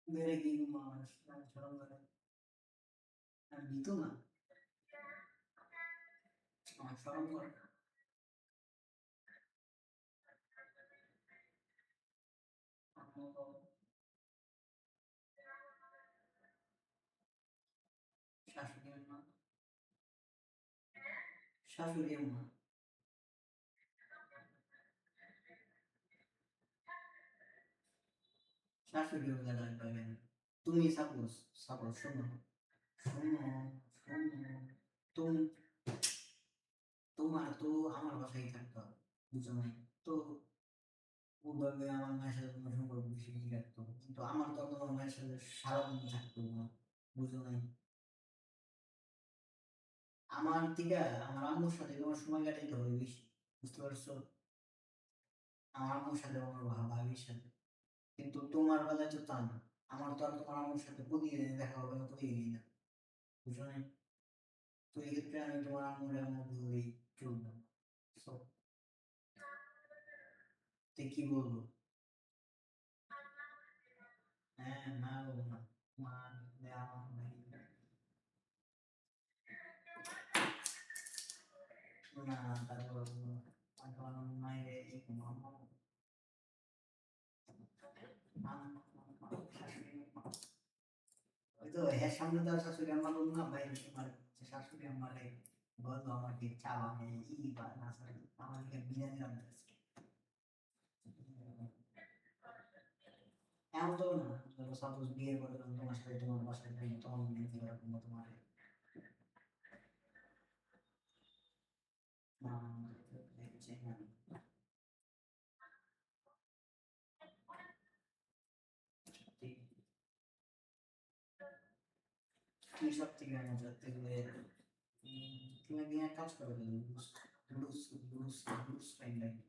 मेरे की मास छोड़ो बीतू ना শরম করে শাশুড়ি মা শাশুড়ি মা শাশুড়ি লাগবে তুমি সাপোজ সাপোজ শোনো শোনো শোনো তুমি তোমার তো আমার বাসায় থাকতো বুঝো নাই তো ওভাবে আমার মায়ের সাথে তোমার সম্পর্ক বেশি বেশি রাখতো কিন্তু আমার তো তোমার মায়ের সাথে সারাদিন থাকতো না বুঝো নাই আমার থেকে আমার আম্মুর সাথে তোমার সময় কাটাইতে হবে বেশি বুঝতে পারছো আমার আম্মুর সাথে আমার ভাবির সাথে কিন্তু তোমার বেলায় তো তা না আমার তো আর তোমার আম্মুর সাথে প্রতিদিন দেখা হবে না প্রতিদিনই না বুঝো নাই তো এই ক্ষেত্রে আমি তোমার আম্মুর আমার বলেই চলবো সো তে কি বলবো হ্যাঁ না বলবো না মা দেওয়া না তারপর তারপর মায়ের এই মামা ওই তো এর সামনে তো আর শাশুড়ি আম্মা বলবো না ভাই তোমার শাশুড়ি আম্মারে বললো আমাকে চা বানিয়ে বা না আমাকে বিরিয়ানি রান্না এমন তো না ধরো সাপোজ বিয়ের পরে যখন তোমার সাথে তোমার বাসায় যাই তখন দেখতে পারবো না তোমার দেখছে না কি সব থেকে মজার থেকে তুমি একদিন এক কাজ করো lose lose lose lose time লাগে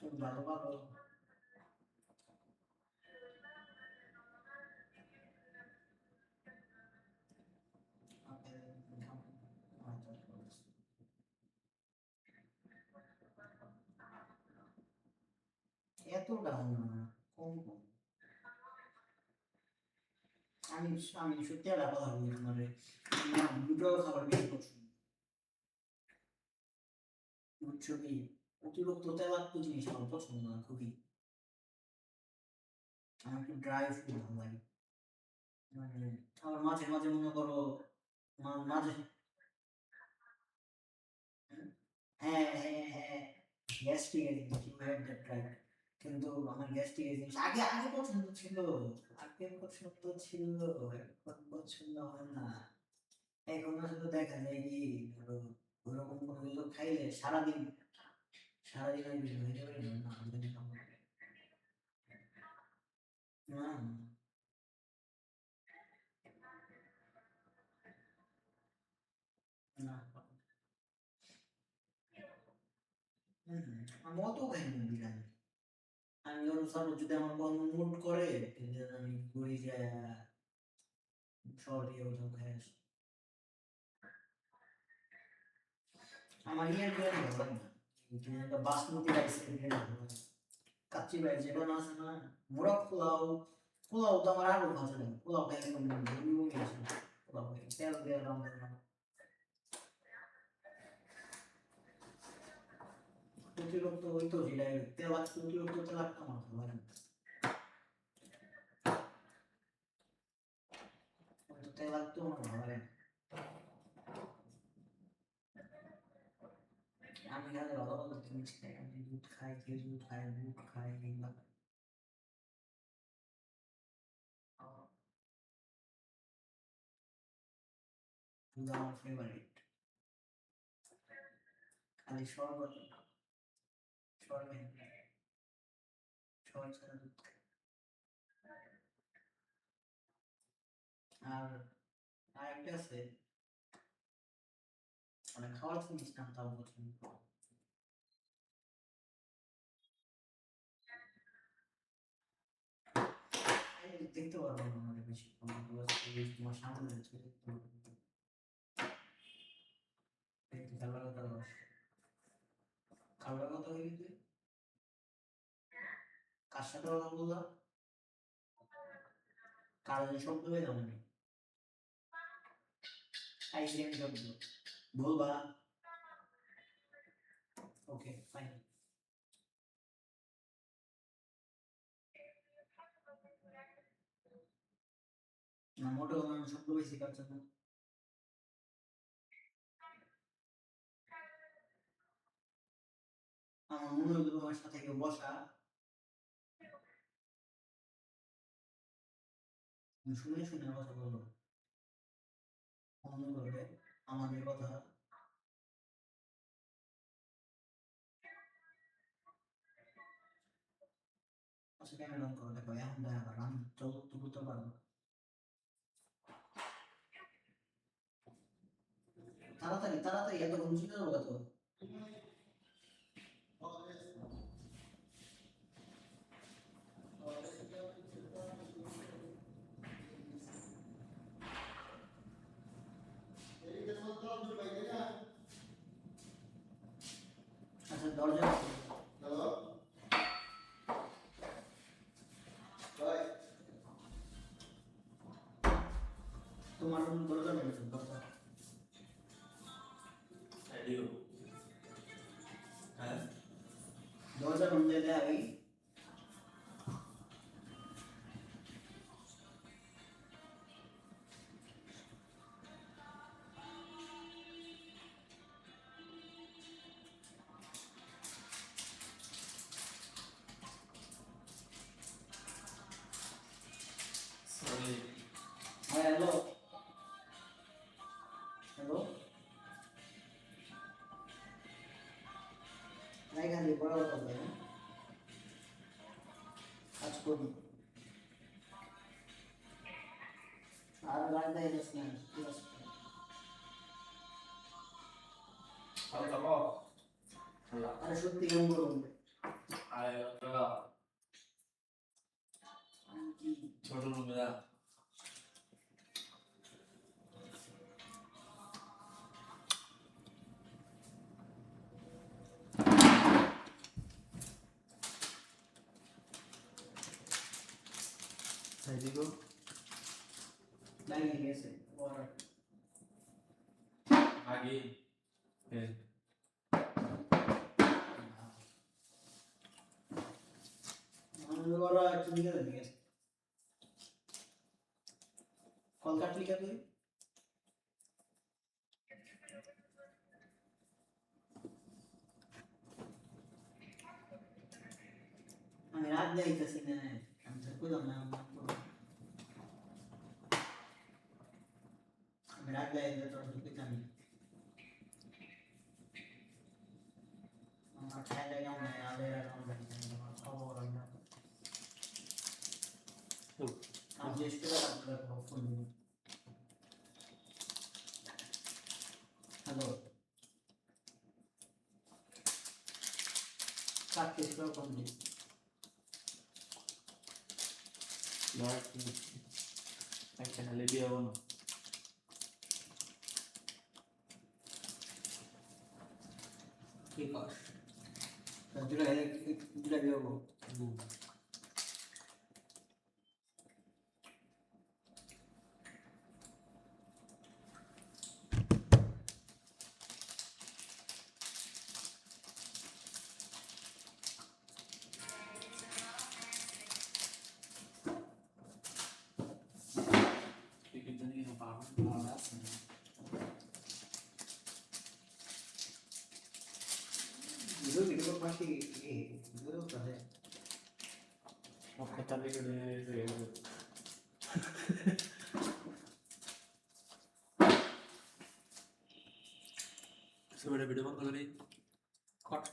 তুমি ভালো পারো এতটা না কম কম আমি আমি সত্যি একটা কথা বলি তোমার দুটো খাবার বেশি পছন্দ বুঝছো কি অতিরিক্ত তেলাক্ত জিনিস আমার পছন্দ না খুবই আমার একটু ড্রাই ফুড ভালো লাগে মানে আবার মাঝে মাঝে মনে করো মাঝে হ্যাঁ হ্যাঁ হ্যাঁ গ্যাস্ট্রিক জিনিস ইউ হ্যাভ দ্যাট রাইট কিন্তু আমার গ্যাস্ট্রিক জিনিস আগে আগে পছন্দ ছিল আগে পছন্দ ছিল এখন পছন্দ হয় না এখন আসলে দেখা যায় কি ধরো ওরকম কোনো কিছু খাইলে সারাদিন সারাদিন আমি কিছু হইতে পারি না আমি যদি খাবো না না আমি অত খাই না বিরিয়ানি আমি ধরো সাপোজ যদি আমার কোনো মুড করে আমি ঘুরে যায় শহরে ওঠা খাই আসি আমার ইয়ার বিরিয়ানি ভালো লাগে না বিরিয়ানিটা বাসমতি রাইসের বিরিয়ানি ভালো লাগে কাচ্চি রাইস যেটা আছে না মোরগ পোলাও পোলাও তো আমার আরো ভালো লাগে পোলাও খাই একদম বমি বমি আসে পোলাও খাই তেল দিয়ে রান্না করা অতিরিক্ত ওই তো যেটা তেল অতিরিক্ত তেল আমার ভালো লাগে না ওই তো তেল আমার ভালো লাগে না আমি খালি ভালো ভালো জিনিস খাই আমি দুধ খাই খেজুর খাই বুট খাই এগুলা দুধ আমার ফেভারিট খালি শরবত শরবত শরবত ছাড়া দুধ খাই আর আরেকটা আছে মানে খাওয়ার জিনিস নাম তাও পছন্দ দেখতে পারবো না মানে বেশি তোমার সামনে আছে দেখতে পারবো দেখতে খেলার কথা বস খাবার কথা হয়ে গেছে কার সাথে কথা বললাম? কারণ শব্দ পেলাম আমি। আইসিএম শব্দ বলবা? Okay fine. না মোটেও আমি শব্দ বেশি কাটছে না। আমার মনে হলো তোমার সাথে কেউ বসা। শুনে শুনে কথা বলবো অন্য করবে আমাদের কথা। আচ্ছা ক্যামেরা অন করো, দেখো এখন দেখা পারো আমি তবু তো পারবো। তাড়াতাড়ি তাড়াতাড়ি, এত ঘুম ছিল তো। আচ্ছা দরজা তোমার রুম দরজা নেই দরজা। হ্যাঁ দরজা রুম দিয়ে দেয় আমি। হ্যাঁ হ্যালো হ্যালো, এখান দিয়ে বড় কথা বলে না কাজ করি আর গাড়ি দেয় যাচ্ছে না। ঠিক আছে আরে সত্যি কেমন করুন ছোট রুমে দিগো লাগিয়ে গেছে ওরা আগে ওরা একটু দিকে দিকে কল কাটলি কে তুই? আমি রাত যাইতেছি না, আমি তো কইলাম না আমি রাত যাইতে তোর তো কইতাম আমার খাই লাগে না আলে আর আমার খবর না আমি চেষ্টা করব ফোন। হ্যালো কাটতে শুরু করুন একটা হেলে দিয়ে হবো না ঠিক আছে দুটা দিয়ে হবো। Video pasti video tadi. Oke, tadi gede. Sebenarnya video bang kali kot.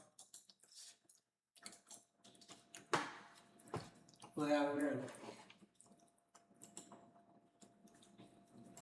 Oh ya udah.